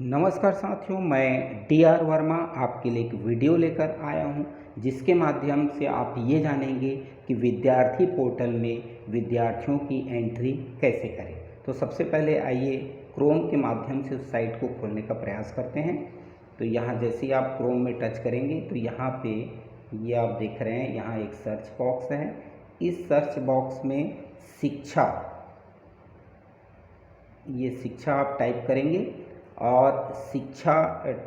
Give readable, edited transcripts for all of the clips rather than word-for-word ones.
नमस्कार साथियों, मैं DR वर्मा आपके लिए एक वीडियो लेकर आया हूं, जिसके माध्यम से आप ये जानेंगे कि विद्यार्थी पोर्टल में विद्यार्थियों की एंट्री कैसे करें। तो सबसे पहले आइए क्रोम के माध्यम से उस साइट को खोलने का प्रयास करते हैं। तो यहाँ जैसे ही आप क्रोम में टच करेंगे तो यहाँ पे ये आप देख रहे हैं, यहाँ एक सर्च बॉक्स है। इस सर्च बॉक्स में शिक्षा, ये शिक्षा आप टाइप करेंगे और शिक्षा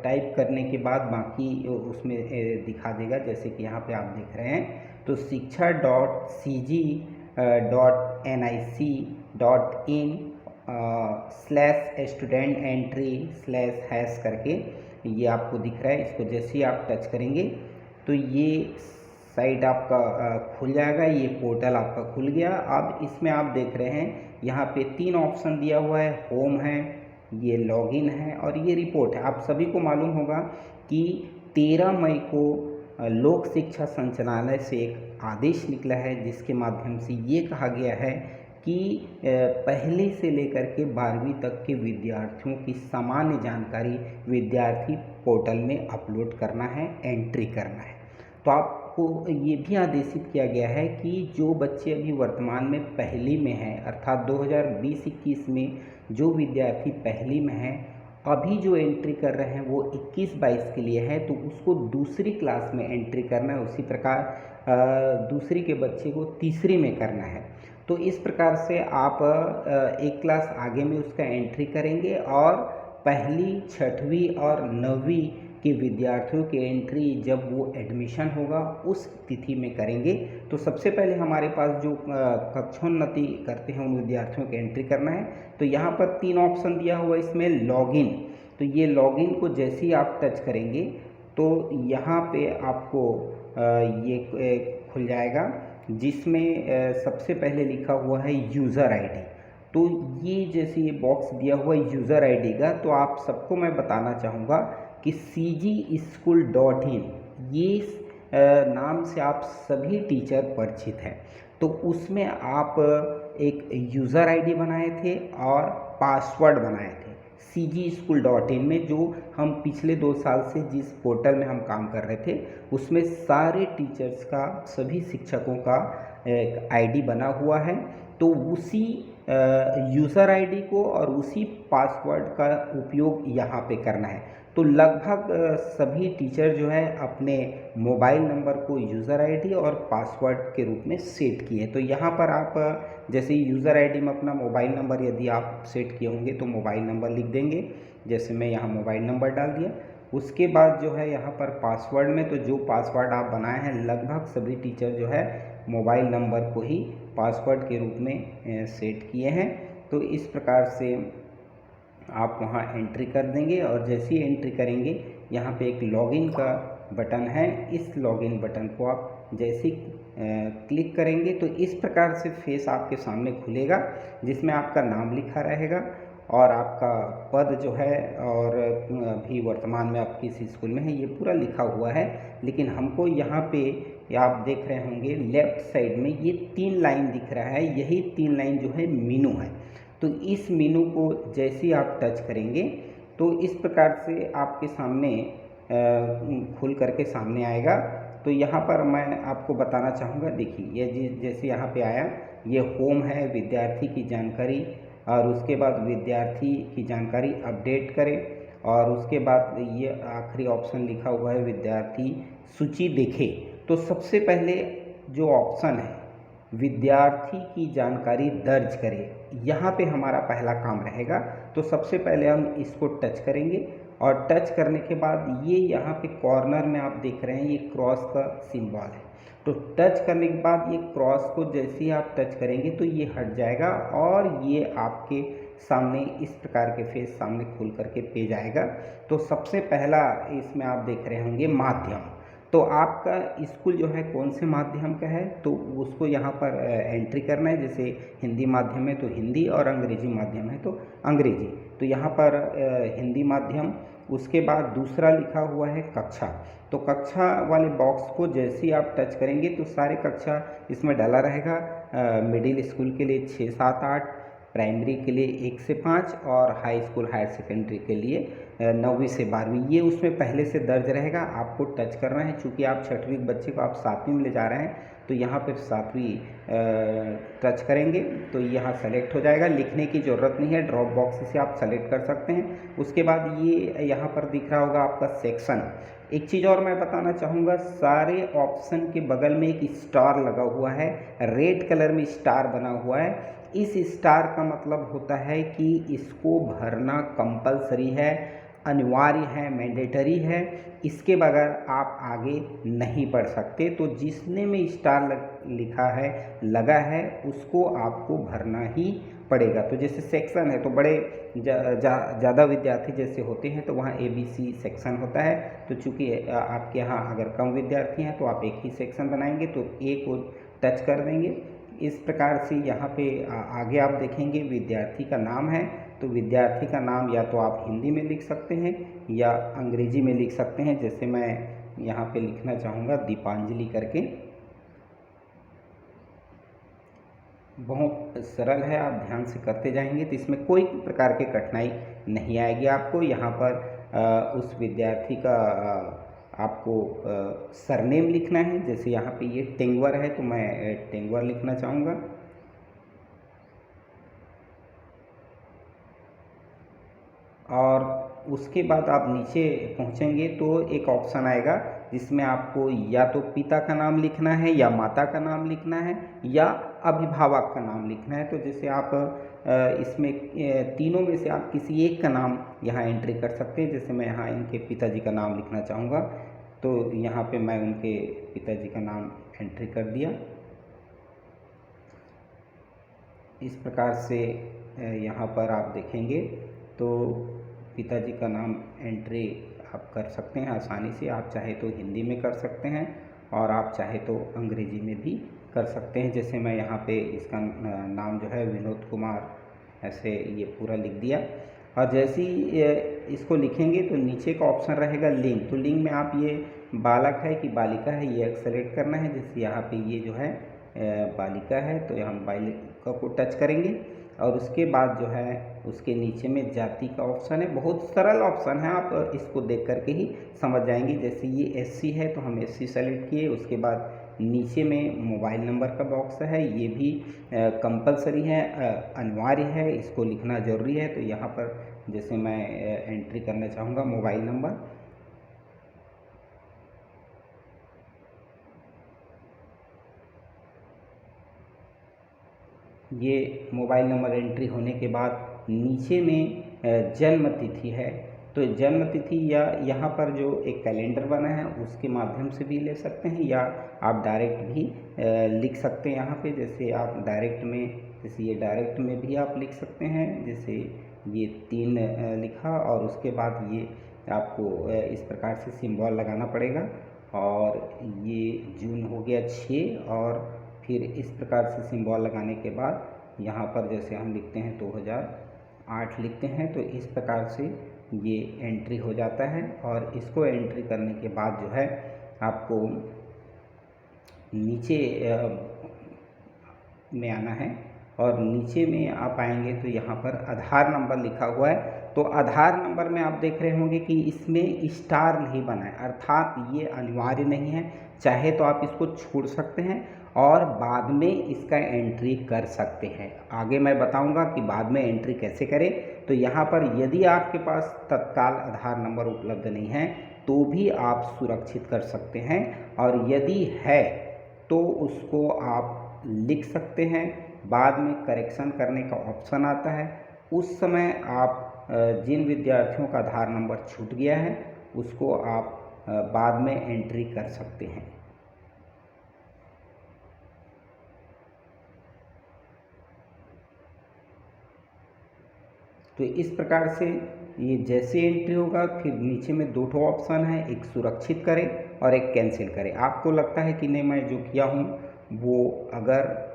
टाइप करने के बाद बाकी उसमें दिखा देगा, जैसे कि यहाँ पे आप देख रहे हैं। तो शिक्षा.cg.nic.in/student-entry/# करके ये आपको दिख रहा है। इसको जैसे ही आप टच करेंगे तो ये साइट आपका खुल जाएगा। ये पोर्टल आपका खुल गया। अब इसमें आप देख रहे हैं, यहाँ पे 3 ऑप्शन दिया हुआ है, होम है, ये लॉगिन है और ये रिपोर्ट है। आप सभी को मालूम होगा कि 13 मई को लोक शिक्षा संचालनालय से एक आदेश निकला है, जिसके माध्यम से ये कहा गया है कि पहली से लेकर के 12वीं तक के विद्यार्थियों की सामान्य जानकारी विद्यार्थी पोर्टल में अपलोड करना है, एंट्री करना है। तो आपको ये भी आदेशित किया गया है कि जो बच्चे अभी वर्तमान में पहली में हैं, अर्थात 2020-21 में जो विद्यार्थी पहली में हैं, अभी जो एंट्री कर रहे हैं वो 21-22 के लिए है, तो उसको दूसरी क्लास में एंट्री करना है। उसी प्रकार दूसरी के बच्चे को तीसरी में करना है। तो इस प्रकार से आप एक क्लास आगे में उसका एंट्री करेंगे और पहली, छठवीं और 9वीं के विद्यार्थियों की एंट्री जब वो एडमिशन होगा उस तिथि में करेंगे। तो सबसे पहले हमारे पास जो कक्षोन्नति करते हैं उन विद्यार्थियों की एंट्री करना है। तो यहाँ पर 3 ऑप्शन दिया हुआ है इसमें लॉगिन। तो ये लॉगिन को जैसे ही आप टच करेंगे तो यहाँ पे आपको ये खुल जाएगा, जिसमें सबसे पहले लिखा हुआ है यूज़र आईडी। तो ये जैसे ये बॉक्स दिया हुआ है यूज़र आईडी का, तो आप सबको मैं बताना चाहूँगा कि cgschool.in ये नाम से आप सभी टीचर परिचित हैं। तो उसमें आप एक यूज़र आईडी बनाए थे और पासवर्ड बनाए थे cgschool.in में, जो हम पिछले 2 साल से जिस पोर्टल में हम काम कर रहे थे उसमें सारे टीचर्स का, सभी शिक्षकों का एक आईडी बना हुआ है। तो उसी यूज़र आईडी को और उसी पासवर्ड का उपयोग यहाँ पे करना है। तो लगभग सभी टीचर जो है अपने मोबाइल नंबर को यूज़र आईडी और पासवर्ड के रूप में सेट किए। तो यहाँ पर आप जैसे यूज़र आईडी में अपना मोबाइल नंबर यदि आप सेट किए होंगे तो मोबाइल नंबर लिख देंगे, जैसे मैं यहाँ मोबाइल नंबर डाल दिया। उसके बाद जो है यहाँ पर पासवर्ड में, तो जो पासवर्ड आप बनाए हैं लगभग सभी टीचर जो है मोबाइल नंबर को ही पासवर्ड के रूप में सेट किए हैं। तो इस प्रकार से आप वहाँ एंट्री कर देंगे और जैसे ही एंट्री करेंगे यहाँ पे एक लॉगिन का बटन है। इस लॉगिन बटन को आप जैसे क्लिक करेंगे तो इस प्रकार से फेस आपके सामने खुलेगा, जिसमें आपका नाम लिखा रहेगा और आपका पद जो है और अभी वर्तमान में आप किस स्कूल में हैं ये पूरा लिखा हुआ है। लेकिन हमको यहाँ पे आप देख रहे होंगे लेफ़्ट साइड में ये 3 लाइन दिख रहा है, यही 3 लाइन जो है मीनू है। तो इस मीनू को जैसे ही आप टच करेंगे तो इस प्रकार से आपके सामने खुल करके सामने आएगा। तो यहाँ पर मैं आपको बताना चाहूँगा, देखिए ये जैसे यहाँ पे आया, ये होम है, विद्यार्थी की जानकारी, और उसके बाद विद्यार्थी की जानकारी अपडेट करें, और उसके बाद ये आखिरी ऑप्शन लिखा हुआ है विद्यार्थी सूची देखें। तो सबसे पहले जो ऑप्शन है विद्यार्थी की जानकारी दर्ज करें, यहाँ पे हमारा पहला काम रहेगा। तो सबसे पहले हम इसको टच करेंगे और टच करने के बाद ये यहाँ पे कॉर्नर में आप देख रहे हैं ये क्रॉस का सिंबल है। तो टच करने के बाद ये क्रॉस को जैसे ही आप टच करेंगे तो ये हट जाएगा और ये आपके सामने इस प्रकार के फेस सामने खुल करके पेज आएगा। तो सबसे पहला इसमें आप देख रहे होंगे माध्यम। तो आपका स्कूल जो है कौन से माध्यम का है तो उसको यहाँ पर एंट्री करना है। जैसे हिंदी माध्यम है तो हिंदी और अंग्रेजी माध्यम है तो अंग्रेजी। तो यहाँ पर हिंदी माध्यम, उसके बाद दूसरा लिखा हुआ है कक्षा। तो कक्षा वाले बॉक्स को जैसे ही आप टच करेंगे तो सारे कक्षा इसमें डाला रहेगा। मिडिल स्कूल के लिए 6, 7, 8, प्राइमरी के लिए 1 से 5 और हाई स्कूल हायर सेकेंडरी के लिए 9वीं से 12वीं। ये उसमें पहले से दर्ज रहेगा, आपको टच करना है। चूँकि आप 6वीं बच्चे को आप 7वीं में ले जा रहे हैं तो यहाँ पर 7वीं टच करेंगे तो यहाँ सेलेक्ट हो जाएगा। लिखने की ज़रूरत नहीं है, ड्रॉप बॉक्स से आप सेलेक्ट कर सकते हैं। उसके बाद ये यहाँ पर दिख रहा होगा आपका सेक्शन। एक चीज़ और मैं बताना चाहूँगा, सारे ऑप्शन के बगल में एक स्टार लगा हुआ है, रेड कलर में स्टार बना हुआ है। इस स्टार का मतलब होता है कि इसको भरना कंपलसरी है, अनिवार्य है, मैंडेटरी है। इसके बगैर आप आगे नहीं बढ़ सकते। तो जिसने में स्टार लिखा है, लगा है, उसको आपको भरना ही पड़ेगा। तो जैसे सेक्शन है तो बड़े ज़्यादा विद्यार्थी जैसे होते हैं तो वहाँ ABC सेक्शन होता है। तो चूँकि आपके यहाँ अगर कम विद्यार्थी हैं तो आप एक ही सेक्शन बनाएंगे तो एक को टच कर देंगे। इस प्रकार से यहाँ पे आगे आप देखेंगे विद्यार्थी का नाम है, तो विद्यार्थी का नाम या तो आप हिंदी में लिख सकते हैं या अंग्रेजी में लिख सकते हैं। जैसे मैं यहाँ पे लिखना चाहूँगा दीपांजलि करके। बहुत सरल है, आप ध्यान से करते जाएंगे तो इसमें कोई प्रकार की कठिनाई नहीं आएगी आपको। यहाँ पर उस विद्यार्थी का आपको सरनेम लिखना है। जैसे यहाँ पे ये टेंगवर है तो मैं टेंगवर लिखना चाहूँगा। और उसके बाद आप नीचे पहुँचेंगे तो एक ऑप्शन आएगा जिसमें आपको या तो पिता का नाम लिखना है या माता का नाम लिखना है या अभिभावक का नाम लिखना है। तो जैसे आप इसमें तीनों में से आप किसी एक का नाम यहाँ एंट्री कर सकते हैं। जैसे मैं यहाँ इनके पिताजी का नाम लिखना चाहूँगा तो यहाँ पे मैं उनके पिताजी का नाम एंट्री कर दिया। इस प्रकार से यहाँ पर आप देखेंगे तो पिताजी का नाम एंट्री आप कर सकते हैं आसानी से। आप चाहे तो हिंदी में कर सकते हैं और आप चाहे तो अंग्रेजी में भी कर सकते हैं। जैसे मैं यहाँ पे इसका नाम जो है विनोद कुमार ऐसे ये पूरा लिख दिया। और जैसे ही इसको लिखेंगे तो नीचे का ऑप्शन रहेगा लिंग। तो लिंग में आप ये बालक है कि बालिका है ये सेलेक्ट करना है। जैसे यहाँ पे ये जो है बालिका है तो हम बालिका को टच करेंगे और उसके बाद जो है उसके नीचे में जाति का ऑप्शन है। बहुत सरल ऑप्शन है, आप इसको देख करके ही समझ जाएंगे। जैसे ये SC है तो हम SC सेलेक्ट किए। उसके बाद नीचे में मोबाइल नंबर का बॉक्स है, ये भी कंपलसरी है, अनिवार्य है, इसको लिखना ज़रूरी है। तो यहाँ पर जैसे मैं एंट्री करना चाहूँगा मोबाइल नंबर। ये मोबाइल नंबर एंट्री होने के बाद नीचे में जन्म तिथि है तो जन्म तिथि या यहाँ पर जो एक कैलेंडर बना है उसके माध्यम से भी ले सकते हैं या आप डायरेक्ट भी लिख सकते हैं यहाँ पे। जैसे आप डायरेक्ट में, जैसे ये डायरेक्ट में भी आप लिख सकते हैं। जैसे ये 3 लिखा और उसके बाद ये आपको इस प्रकार से सिंबल लगाना पड़ेगा। और ये जून हो गया 6 और फिर इस प्रकार से सिंबल लगाने के बाद यहाँ पर जैसे हम लिखते हैं 2008 लिखते हैं तो इस प्रकार से ये एंट्री हो जाता है। और इसको एंट्री करने के बाद जो है आपको नीचे में आना है और नीचे में आप आएंगे तो यहाँ पर आधार नंबर लिखा हुआ है। तो आधार नंबर में आप देख रहे होंगे कि इसमें स्टार नहीं बना है, अर्थात ये अनिवार्य नहीं है। चाहे तो आप इसको छोड़ सकते हैं और बाद में इसका एंट्री कर सकते हैं। आगे मैं बताऊंगा कि बाद में एंट्री कैसे करें। तो यहाँ पर यदि आपके पास तत्काल आधार नंबर उपलब्ध नहीं है तो भी आप सुरक्षित कर सकते हैं और यदि है तो उसको आप लिख सकते हैं। बाद में करेक्शन करने का ऑप्शन आता है, उस समय आप जिन विद्यार्थियों का आधार नंबर छूट गया है उसको आप बाद में एंट्री कर सकते हैं। तो इस प्रकार से ये जैसे एंट्री होगा फिर नीचे में 2 ऑप्शन है, एक सुरक्षित करें और एक कैंसिल करें। आपको लगता है कि नहीं मैं जो किया हूँ वो अगर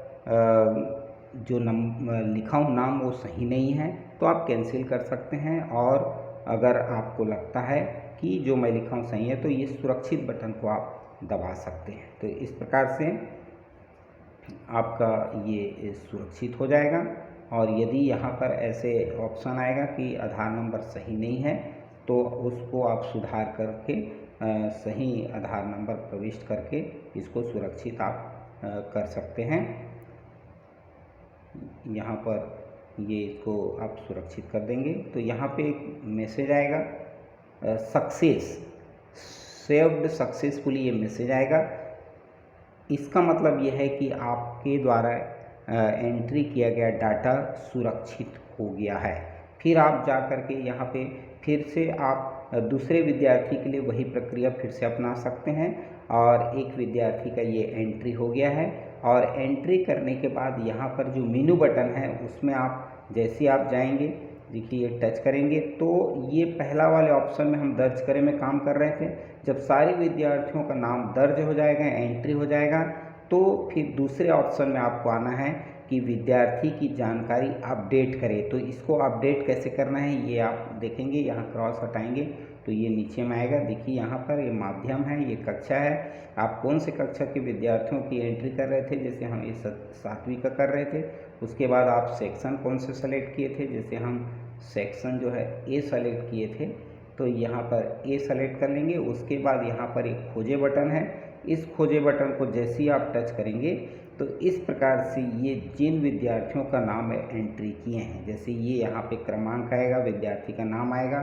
जो लिखा हूँ नाम वो सही नहीं है तो आप कैंसिल कर सकते हैं। और अगर आपको लगता है कि जो मैं लिखा हूँ सही है तो ये सुरक्षित बटन को आप दबा सकते हैं। तो इस प्रकार से आपका ये सुरक्षित हो जाएगा और यदि यहाँ पर ऐसे ऑप्शन आएगा कि आधार नंबर सही नहीं है तो उसको आप सुधार करके सही आधार नंबर प्रविष्ट करके इसको सुरक्षित आप कर सकते हैं। यहाँ पर ये इसको आप सुरक्षित कर देंगे तो यहाँ पे एक मैसेज आएगा सक्सेस, सेव्ड सक्सेसफुली, ये मैसेज आएगा। इसका मतलब यह है कि आपके द्वारा एंट्री किया गया डाटा सुरक्षित हो गया है। फिर आप जा कर के यहाँ पे फिर से आप दूसरे विद्यार्थी के लिए वही प्रक्रिया फिर से अपना सकते हैं और एक विद्यार्थी का ये एंट्री हो गया है। और एंट्री करने के बाद यहाँ पर जो मेनू बटन है उसमें आप जैसे आप जाएंगे, देखिए ये टच करेंगे तो ये पहला वाले ऑप्शन में हम दर्ज करें में काम कर रहे थे। जब सारे विद्यार्थियों का नाम दर्ज हो जाएगा, एंट्री हो जाएगा, तो फिर दूसरे ऑप्शन में आपको आना है कि विद्यार्थी की जानकारी अपडेट करें। तो इसको अपडेट कैसे करना है ये आप देखेंगे, यहाँ क्रॉस हटाएंगे तो ये नीचे में आएगा। देखिए यहाँ पर ये माध्यम है, ये कक्षा है। आप कौन से कक्षा के विद्यार्थियों की एंट्री कर रहे थे, जैसे हम ये 7वीं का कर रहे थे। उसके बाद आप सेक्शन कौन से सेलेक्ट किए थे, जैसे हम सेक्शन जो है ए सेलेक्ट किए थे तो यहाँ पर ए सेलेक्ट कर लेंगे। उसके बाद यहाँ पर एक खोजे बटन है, इस खोजे बटन को जैसे ही आप टच करेंगे तो इस प्रकार से ये जिन विद्यार्थियों का नाम एंट्री किए हैं, जैसे ये यहाँ पे क्रमांक आएगा, विद्यार्थी का नाम आएगा,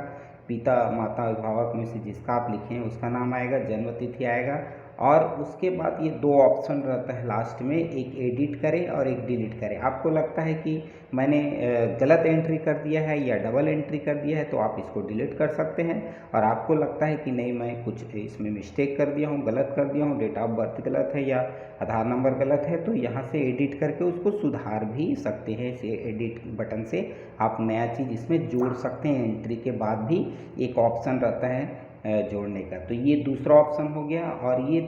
पिता माता अभिभावक में से जिसका आप लिखे हैं उसका नाम आएगा, जन्म तिथि आएगा और उसके बाद ये 2 ऑप्शन रहता है लास्ट में, एक एडिट करें और एक डिलीट करें। आपको लगता है कि मैंने गलत एंट्री कर दिया है या डबल एंट्री कर दिया है तो आप इसको डिलीट कर सकते हैं। और आपको लगता है कि नहीं मैं कुछ इसमें मिस्टेक कर दिया हूँ, गलत कर दिया हूँ, डेट ऑफ बर्थ गलत है या आधार नंबर गलत है, तो यहाँ से एडिट करके उसको सुधार भी सकते हैं। इसे एडिट बटन से आप नया चीज़ इसमें जोड़ सकते हैं। एंट्री के बाद भी एक ऑप्शन रहता है जोड़ने का, तो ये दूसरा ऑप्शन हो गया। और ये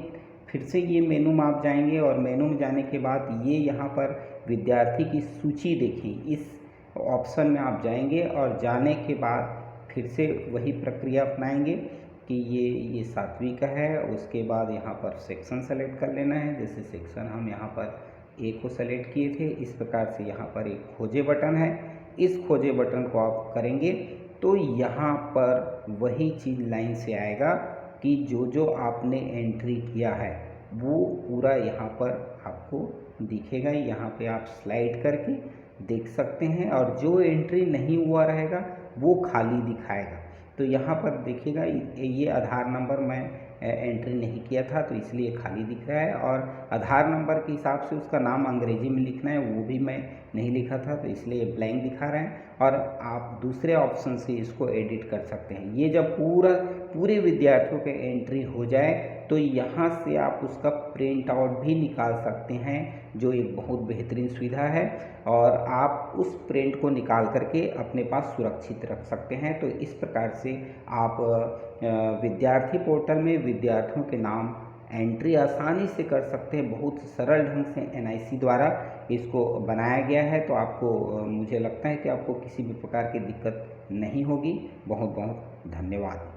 फिर से ये मेनू में आप जाएंगे और मेनू में जाने के बाद ये यहाँ पर विद्यार्थी की सूची देखें, इस ऑप्शन में आप जाएंगे और जाने के बाद फिर से वही प्रक्रिया अपनाएंगे कि ये 7वीं का है। उसके बाद यहाँ पर सेक्शन सेलेक्ट कर लेना है, जैसे सेक्शन हम यहाँ पर ए को सेलेक्ट किए थे। इस प्रकार से यहाँ पर एक खोजे बटन है, इस खोजे बटन को आप करेंगे तो यहाँ पर वही चीज़ लाइन से आएगा कि जो आपने एंट्री किया है वो पूरा यहाँ पर आपको दिखेगा। यहाँ पे आप स्लाइड करके देख सकते हैं और जो एंट्री नहीं हुआ रहेगा वो खाली दिखाएगा। तो यहाँ पर देखिएगा ये आधार नंबर मैं एंट्री नहीं किया था तो इसलिए खाली दिख रहा है, और आधार नंबर के हिसाब से उसका नाम अंग्रेजी में लिखना है वो भी मैं नहीं लिखा था तो इसलिए ब्लैंक दिखा रहे हैं। और आप दूसरे ऑप्शन से इसको एडिट कर सकते हैं। ये जब पूरे विद्यार्थियों के एंट्री हो जाए तो यहाँ से आप उसका प्रिंट आउट भी निकाल सकते हैं, जो एक बहुत बेहतरीन सुविधा है। और आप उस प्रिंट को निकाल करके अपने पास सुरक्षित रख सकते हैं। तो इस प्रकार से आप विद्यार्थी पोर्टल में विद्यार्थियों के नाम एंट्री आसानी से कर सकते हैं। बहुत सरल ढंग से NIC द्वारा इसको बनाया गया है, तो आपको मुझे लगता है कि आपको किसी भी प्रकार की दिक्कत नहीं होगी। बहुत बहुत धन्यवाद।